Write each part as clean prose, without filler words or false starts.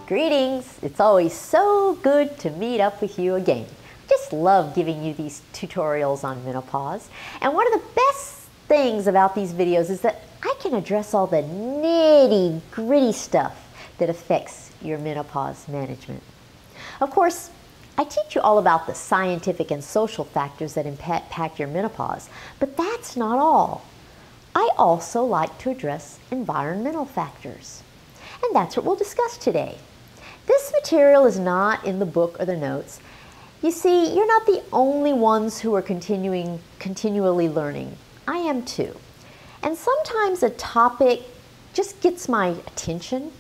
Greetings! It's always so good to meet up with you again. I just love giving you these tutorials on menopause. And one of the best things about these videos is that I can address all the nitty-gritty stuff that affects your menopause management. Of course, I teach you all about the scientific and social factors that impact your menopause, but that's not all. I also like to address environmental factors. And that's what we'll discuss today. This material is not in the book or the notes. You see, you're not the only ones who are continually learning. I am too. And sometimes a topic just gets my attention,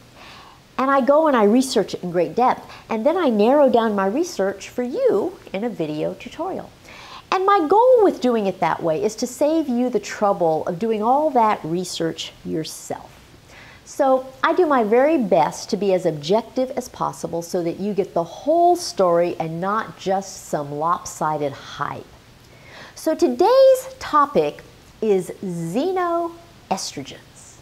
and I go and I research it in great depth, and then I narrow down my research for you in a video tutorial. And my goal with doing it that way is to save you the trouble of doing all that research yourself. So I do my very best to be as objective as possible so that you get the whole story and not just some lopsided hype. So today's topic is xenoestrogens.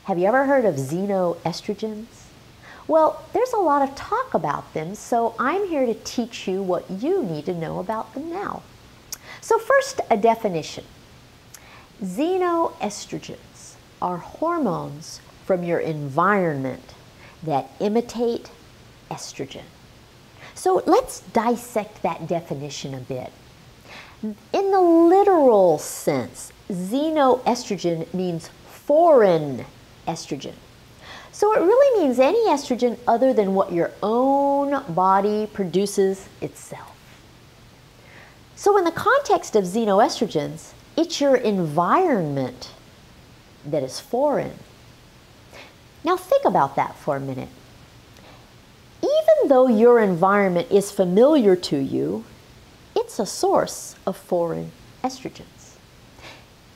Have you ever heard of xenoestrogens? Well, there's a lot of talk about them, so I'm here to teach you what you need to know about them now. So first, a definition. Xenoestrogens are hormones from your environment that imitate estrogen. So let's dissect that definition a bit. In the literal sense, xenoestrogen means foreign estrogen. So it really means any estrogen other than what your own body produces itself. So in the context of xenoestrogens, it's your environment that is foreign. Now think about that for a minute. Even though your environment is familiar to you, it's a source of foreign estrogens.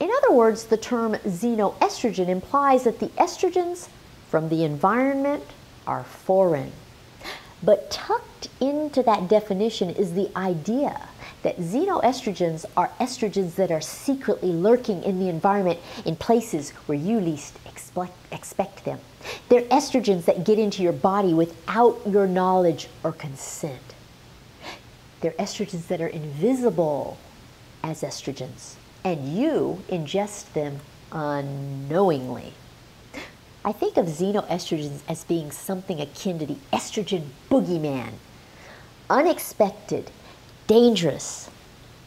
In other words, the term xenoestrogen implies that the estrogens from the environment are foreign. But tucked into that definition is the idea that xenoestrogens are estrogens that are secretly lurking in the environment in places where you least expect them. They're estrogens that get into your body without your knowledge or consent. They're estrogens that are invisible as estrogens, and you ingest them unknowingly. I think of xenoestrogens as being something akin to the estrogen boogeyman. Unexpected, dangerous,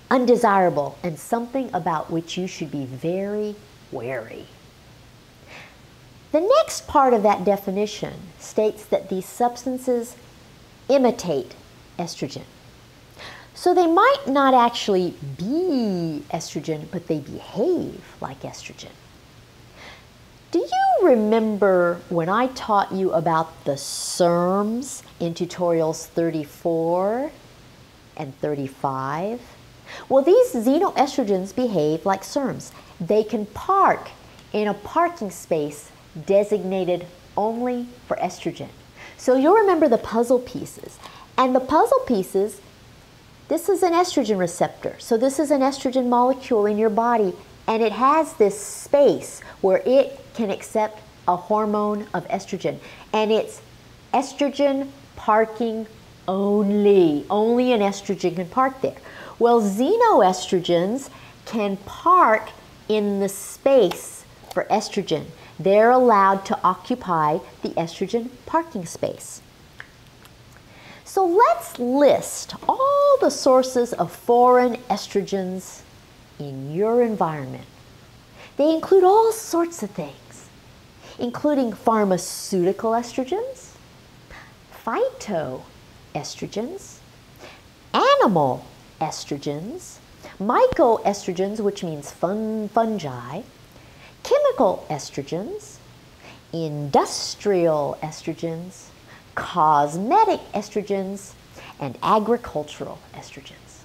undesirable, and something about which you should be very wary. The next part of that definition states that these substances imitate estrogen. So they might not actually be estrogen, but they behave like estrogen. Do you remember when I taught you about the SERMs in tutorials 34 and 35? Well, these xenoestrogens behave like SERMs. They can park in a parking space designated only for estrogen. So you'll remember the puzzle pieces. And the puzzle pieces, this is an estrogen receptor. So this is an estrogen molecule in your body, and it has this space where it can accept a hormone of estrogen. And it's estrogen parking only. Only an estrogen can park there. Well, xenoestrogens can park in the space for estrogen. They're allowed to occupy the estrogen parking space. So let's list all the sources of foreign estrogens in your environment. They include all sorts of things, including pharmaceutical estrogens, phytoestrogens, animal estrogens, mycoestrogens, which means fungi, chemical estrogens, industrial estrogens, cosmetic estrogens, and agricultural estrogens.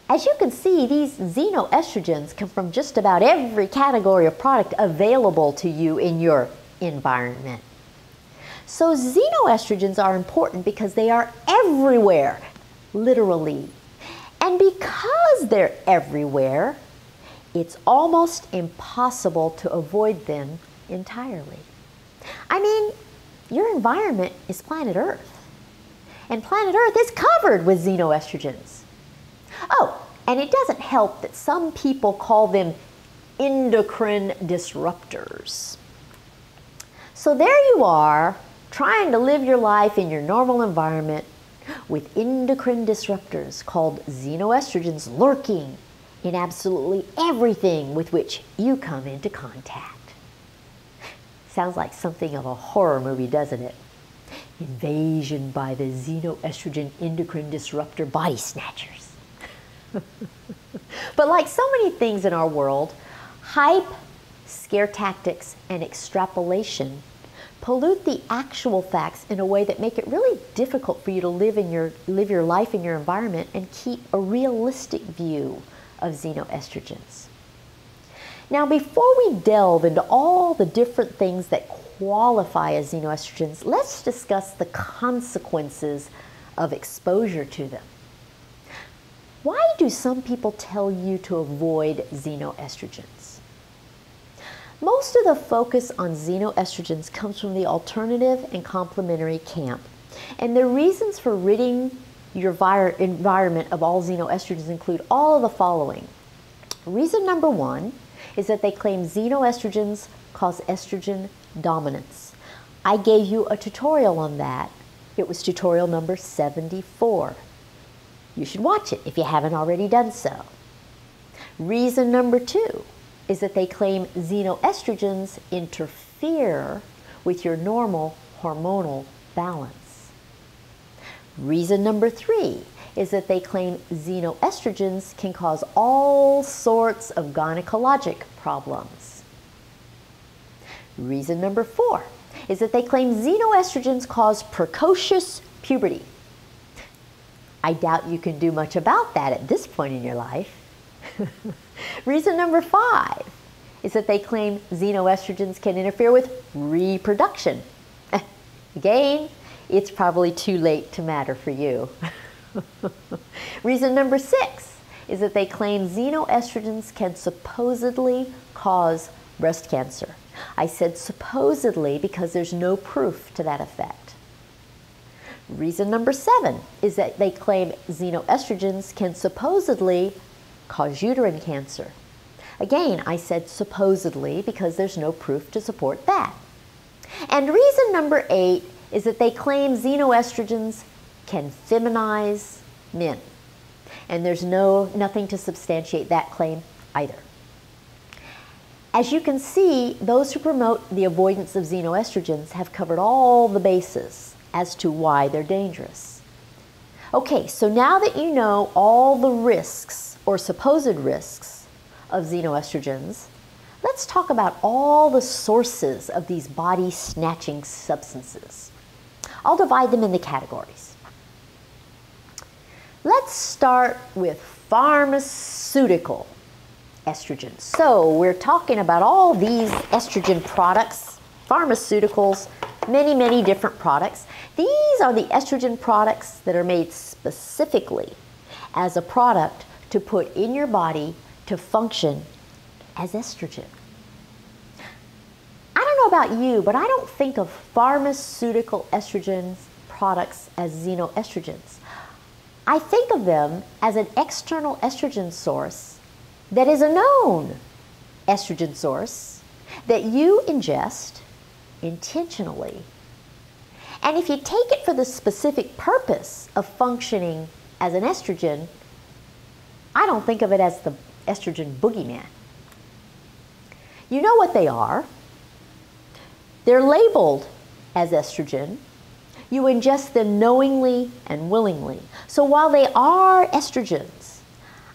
As you can see, these xenoestrogens come from just about every category of product available to you in your environment. So xenoestrogens are important because they are everywhere, literally. And because they're everywhere, it's almost impossible to avoid them entirely. I mean, your environment is planet Earth. And planet Earth is covered with xenoestrogens. Oh, and it doesn't help that some people call them endocrine disruptors. So there you are, trying to live your life in your normal environment with endocrine disruptors called xenoestrogens lurking in absolutely everything with which you come into contact. Sounds like something of a horror movie, doesn't it? Invasion by the xenoestrogen endocrine disruptor body snatchers. But like so many things in our world, hype, scare tactics, and extrapolation pollute the actual facts in a way that make it really difficult for you to live your life in your environment and keep a realistic view of xenoestrogens. Now, before we delve into all the different things that qualify as xenoestrogens, let's discuss the consequences of exposure to them. Why do some people tell you to avoid xenoestrogens? Most of the focus on xenoestrogens comes from the alternative and complementary camp. And the reasons for ridding your environment of all xenoestrogens include all of the following. Reason number one is that they claim xenoestrogens cause estrogen dominance. I gave you a tutorial on that. It was tutorial number 74. You should watch it if you haven't already done so. Reason number two is that they claim xenoestrogens interfere with your normal hormonal balance. Reason number three is that they claim xenoestrogens can cause all sorts of gynecologic problems. Reason number four is that they claim xenoestrogens cause precocious puberty. I doubt you can do much about that at this point in your life. Reason number five is that they claim xenoestrogens can interfere with reproduction. Again, it's probably too late to matter for you. Reason number six is that they claim xenoestrogens can supposedly cause breast cancer. I said supposedly because there's no proof to that effect. Reason number seven is that they claim xenoestrogens can supposedly cause uterine cancer. Again, I said supposedly because there's no proof to support that. And reason number eight is that they claim xenoestrogens can feminize men. And there's nothing to substantiate that claim either. As you can see, those who promote the avoidance of xenoestrogens have covered all the bases as to why they're dangerous. Okay, so now that you know all the risks or supposed risks of xenoestrogens, let's talk about all the sources of these body-snatching substances. I'll divide them into categories. Let's start with pharmaceutical estrogens. So we're talking about all these estrogen products, pharmaceuticals, many, many different products. These are the estrogen products that are made specifically as a product to put in your body to function as estrogen. I don't know about you, but I don't think of pharmaceutical estrogen products as xenoestrogens. I think of them as an external estrogen source that is a known estrogen source that you ingest intentionally. And if you take it for the specific purpose of functioning as an estrogen, I don't think of it as the estrogen boogeyman. You know what they are. They're labeled as estrogen. You ingest them knowingly and willingly. So while they are estrogens,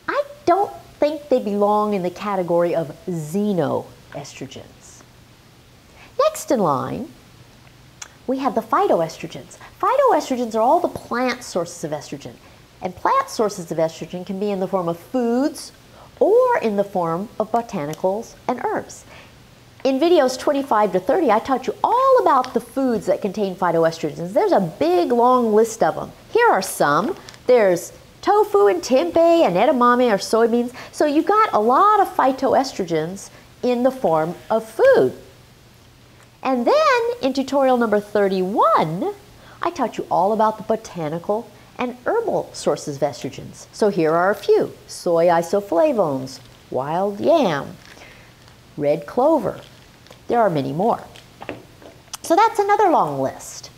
I don't think they belong in the category of xenoestrogens. Next in line, we have the phytoestrogens. Phytoestrogens are all the plant sources of estrogen. And plant sources of estrogen can be in the form of foods or in the form of botanicals and herbs. In videos 25 to 30, I taught you all about the foods that contain phytoestrogens. There's a big, long list of them. Here are some. There's tofu and tempeh and edamame or soybeans. So you've got a lot of phytoestrogens in the form of food. And then in tutorial number 31, I taught you all about the botanical and herbal sources of estrogens. So here are a few: soy isoflavones, wild yam, red clover. There are many more. So that's another long list.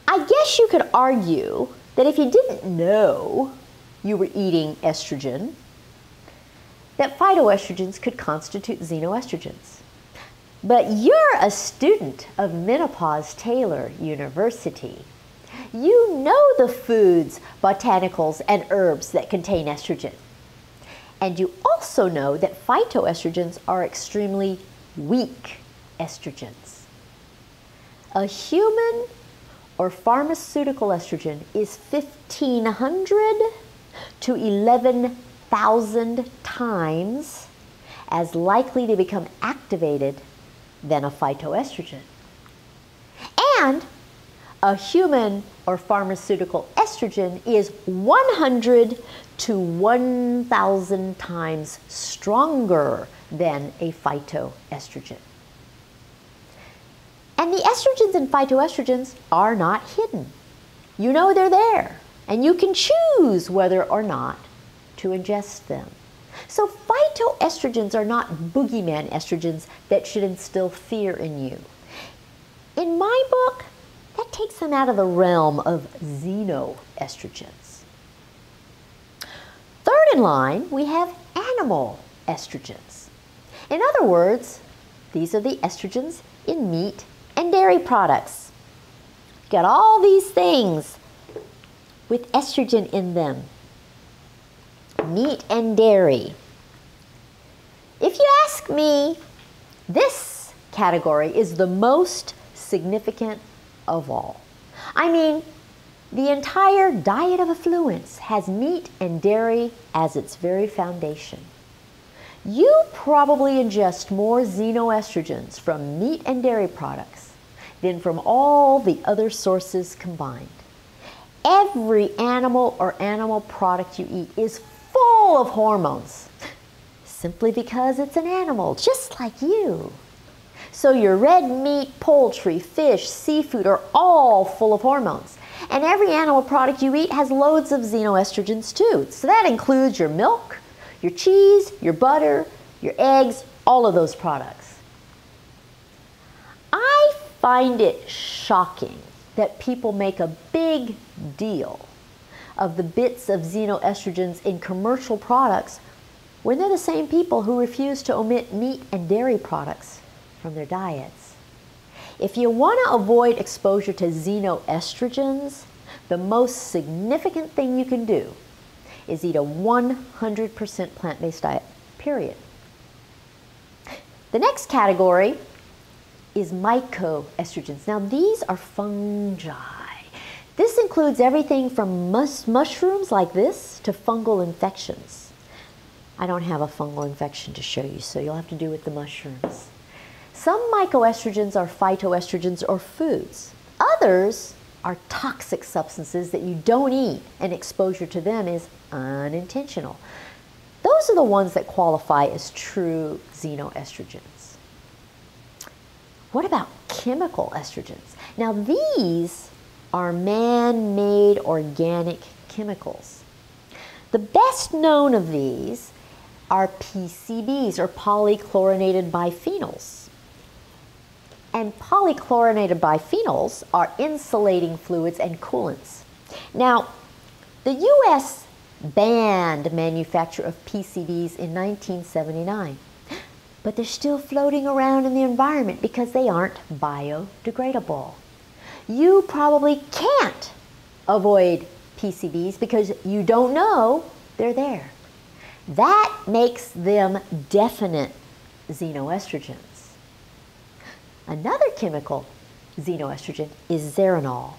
I guess you could argue that if you didn't know you were eating estrogen, that phytoestrogens could constitute xenoestrogens. But you're a student of Menopause Taylor University. You know the foods, botanicals, and herbs that contain estrogen. And you also know that phytoestrogens are extremely weak estrogens. A human or pharmaceutical estrogen is 1,500 to 11,000 times as likely to become activated than a phytoestrogen. And a human or pharmaceutical estrogen is 100 to 1,000 times stronger than a phytoestrogen. And the estrogens and phytoestrogens are not hidden. You know they're there, and you can choose whether or not to ingest them. So phytoestrogens are not boogeyman estrogens that should instill fear in you. In my book, that takes them out of the realm of xenoestrogens. Third in line, we have animal estrogens. In other words, these are the estrogens in meat and dairy products. Got all these things with estrogen in them. Meat and dairy. If you ask me, this category is the most significant of all. I mean, the entire diet of affluence has meat and dairy as its very foundation. You probably ingest more xenoestrogens from meat and dairy products than from all the other sources combined. Every animal or animal product you eat is full of hormones, simply because it's an animal, just like you. So your red meat, poultry, fish, seafood are all full of hormones. And every animal product you eat has loads of xenoestrogens too. So that includes your milk, your cheese, your butter, your eggs, all of those products. I find it shocking that people make a big deal of the bits of xenoestrogens in commercial products when they're the same people who refuse to omit meat and dairy products from their diets. If you want to avoid exposure to xenoestrogens, the most significant thing you can do is eat a 100% plant-based diet, period. The next category is mycoestrogens. Now these are fungi. This includes everything from mushrooms like this to fungal infections. I don't have a fungal infection to show you, so you'll have to do with the mushrooms. Some mycoestrogens are phytoestrogens or foods. Others are toxic substances that you don't eat, and exposure to them is unintentional. Those are the ones that qualify as true xenoestrogens. What about chemical estrogens? Now these are man-made organic chemicals. The best known of these are PCBs, or polychlorinated biphenyls. And polychlorinated biphenyls are insulating fluids and coolants. Now, the U.S. banned manufacture of PCBs in 1979, but they're still floating around in the environment because they aren't biodegradable. You probably can't avoid PCBs because you don't know they're there. That makes them definite xenoestrogens. Another chemical xenoestrogen is zeranol.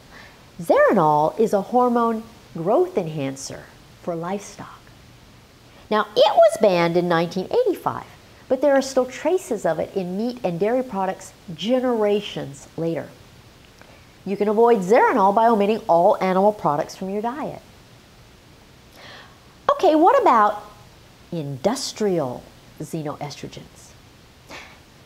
Zeranol is a hormone growth enhancer for livestock. Now, it was banned in 1985, but there are still traces of it in meat and dairy products generations later. You can avoid zeranol by omitting all animal products from your diet. Okay, what about industrial xenoestrogens?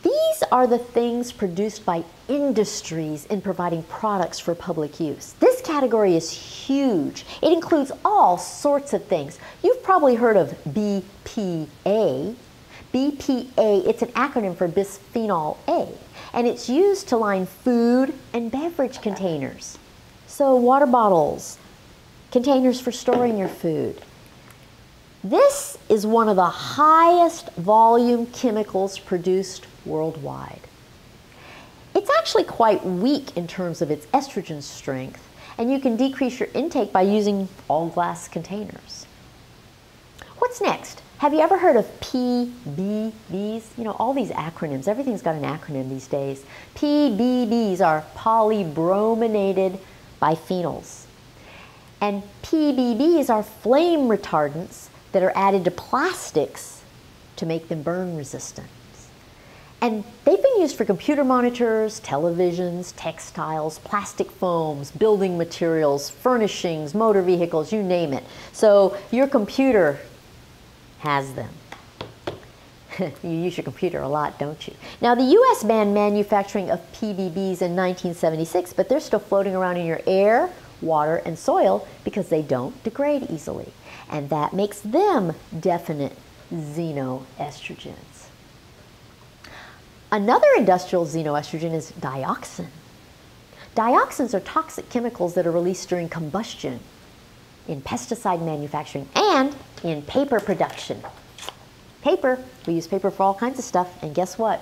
These These are the things produced by industries in providing products for public use. This category is huge. It includes all sorts of things. You've probably heard of BPA. BPA, it's an acronym for bisphenol A, and it's used to line food and beverage containers. So water bottles, containers for storing your food. This is one of the highest volume chemicals produced worldwide. It's actually quite weak in terms of its estrogen strength, and you can decrease your intake by using all glass containers. What's next? Have you ever heard of PCBs? You know, all these acronyms, everything's got an acronym these days. PCBs are polybrominated biphenyls. And PCBs are flame retardants that are added to plastics to make them burn resistant. And they've been used for computer monitors, televisions, textiles, plastic foams, building materials, furnishings, motor vehicles, you name it. So your computer has them. You use your computer a lot, don't you? Now, the U.S. banned manufacturing of PCBs in 1976, but they're still floating around in your air, water, and soil because they don't degrade easily. And that makes them definite xenoestrogens. Another industrial xenoestrogen is dioxin. Dioxins are toxic chemicals that are released during combustion in pesticide manufacturing and in paper production. Paper, we use paper for all kinds of stuff, and guess what?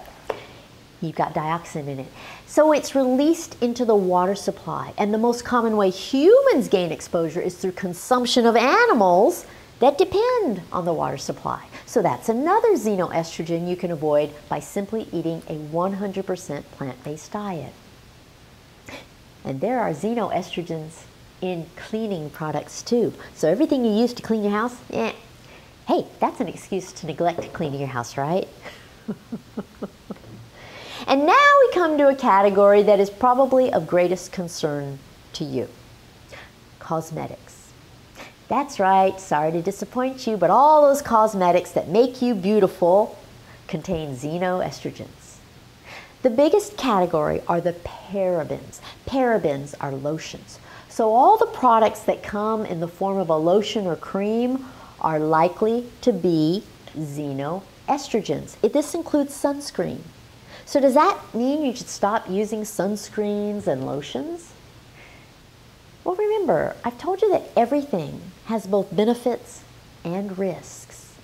You've got dioxin in it. So it's released into the water supply, and the most common way humans gain exposure is through consumption of animals that depend on the water supply. So that's another xenoestrogen you can avoid by simply eating a 100% plant-based diet. And there are xenoestrogens in cleaning products too. So everything you use to clean your house, hey, that's an excuse to neglect cleaning your house, right? And now we come to a category that is probably of greatest concern to you. Cosmetics. That's right, sorry to disappoint you, but all those cosmetics that make you beautiful contain xenoestrogens. The biggest category are the parabens. Parabens are lotions. So all the products that come in the form of a lotion or cream are likely to be xenoestrogens. This includes sunscreen. So does that mean you should stop using sunscreens and lotions? Well, remember, I've told you that everything has both benefits and risks.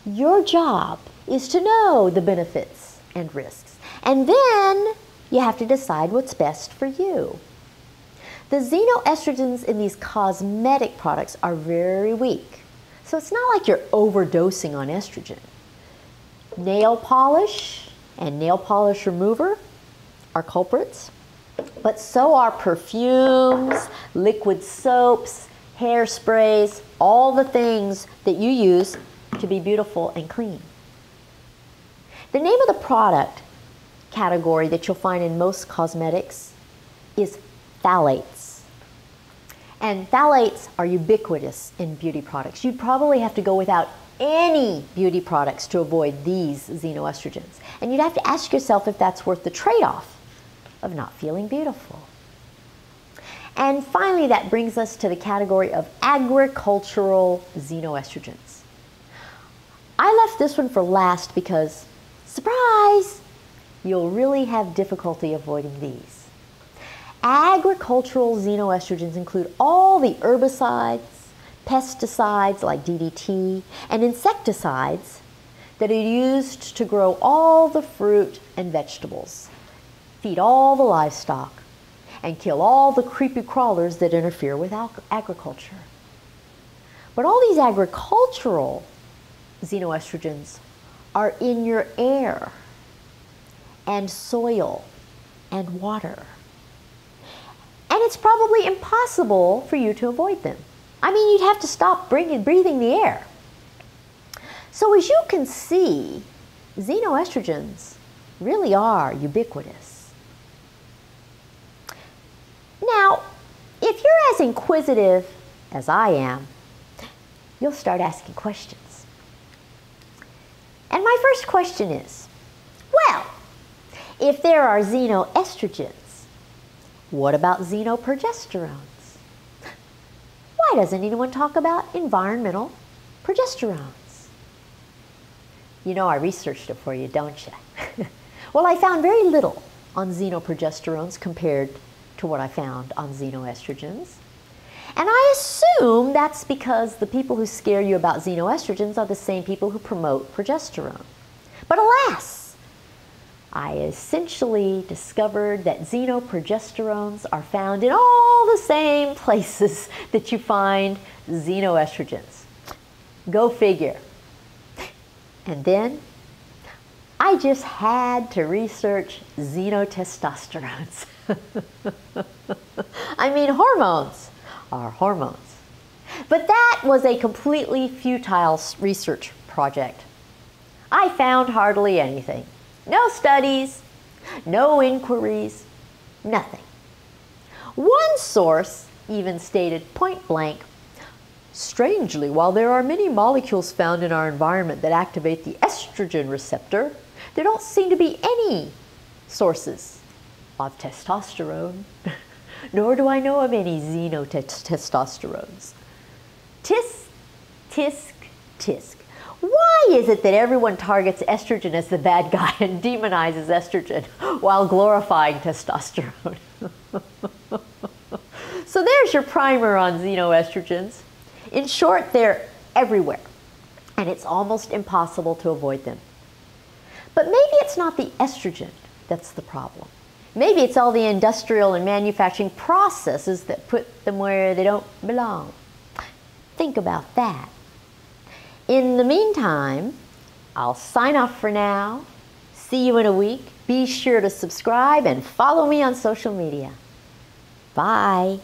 Your job is to know the benefits and risks, and then you have to decide what's best for you. The xenoestrogens in these cosmetic products are very weak, so it's not like you're overdosing on estrogen. Nail polish and nail polish remover are culprits, but so are perfumes, liquid soaps, hairsprays, all the things that you use to be beautiful and clean. The name of the product category that you'll find in most cosmetics is phthalates. And phthalates are ubiquitous in beauty products. You'd probably have to go without any beauty products to avoid these xenoestrogens. And you'd have to ask yourself if that's worth the trade-off of not feeling beautiful. And finally, that brings us to the category of agricultural xenoestrogens. I left this one for last because, surprise, you'll really have difficulty avoiding these. Agricultural xenoestrogens include all the herbicides, pesticides like DDT, and insecticides that are used to grow all the fruit and vegetables, feed all the livestock, and kill all the creepy crawlers that interfere with agriculture. But all these agricultural xenoestrogens are in your air and soil and water. And it's probably impossible for you to avoid them. I mean, you'd have to stop breathing the air. So as you can see, xenoestrogens really are ubiquitous. Now, if you're as inquisitive as I am, you'll start asking questions. And my first question is, well, If there are xenoestrogens, what about xenoprogesterones? Why doesn't anyone talk about environmental progesterones? You know I researched it for you, don't you? Well, I found very little on xenoprogesterones compared to what I found on xenoestrogens. And I assume that's because the people who scare you about xenoestrogens are the same people who promote progesterone. But alas, I essentially discovered that xenoprogesterones are found in all the same places that you find xenoestrogens. Go figure. And then I just had to research xenotestosterones. I mean, hormones are hormones. But that was a completely futile research project. I found hardly anything. No studies, no inquiries, nothing. One source even stated point blank, strangely, while there are many molecules found in our environment that activate the estrogen receptor, there don't seem to be any sources of testosterone, nor do I know of any xenotestosterones. Tisk, tisk, tisk. Why is it that everyone targets estrogen as the bad guy and demonizes estrogen while glorifying testosterone? So there's your primer on xenoestrogens. In short, they're everywhere, and it's almost impossible to avoid them. But maybe it's not the estrogen that's the problem. Maybe it's all the industrial and manufacturing processes that put them where they don't belong. Think about that. In the meantime, I'll sign off for now. See you in a week. Be sure to subscribe and follow me on social media. Bye.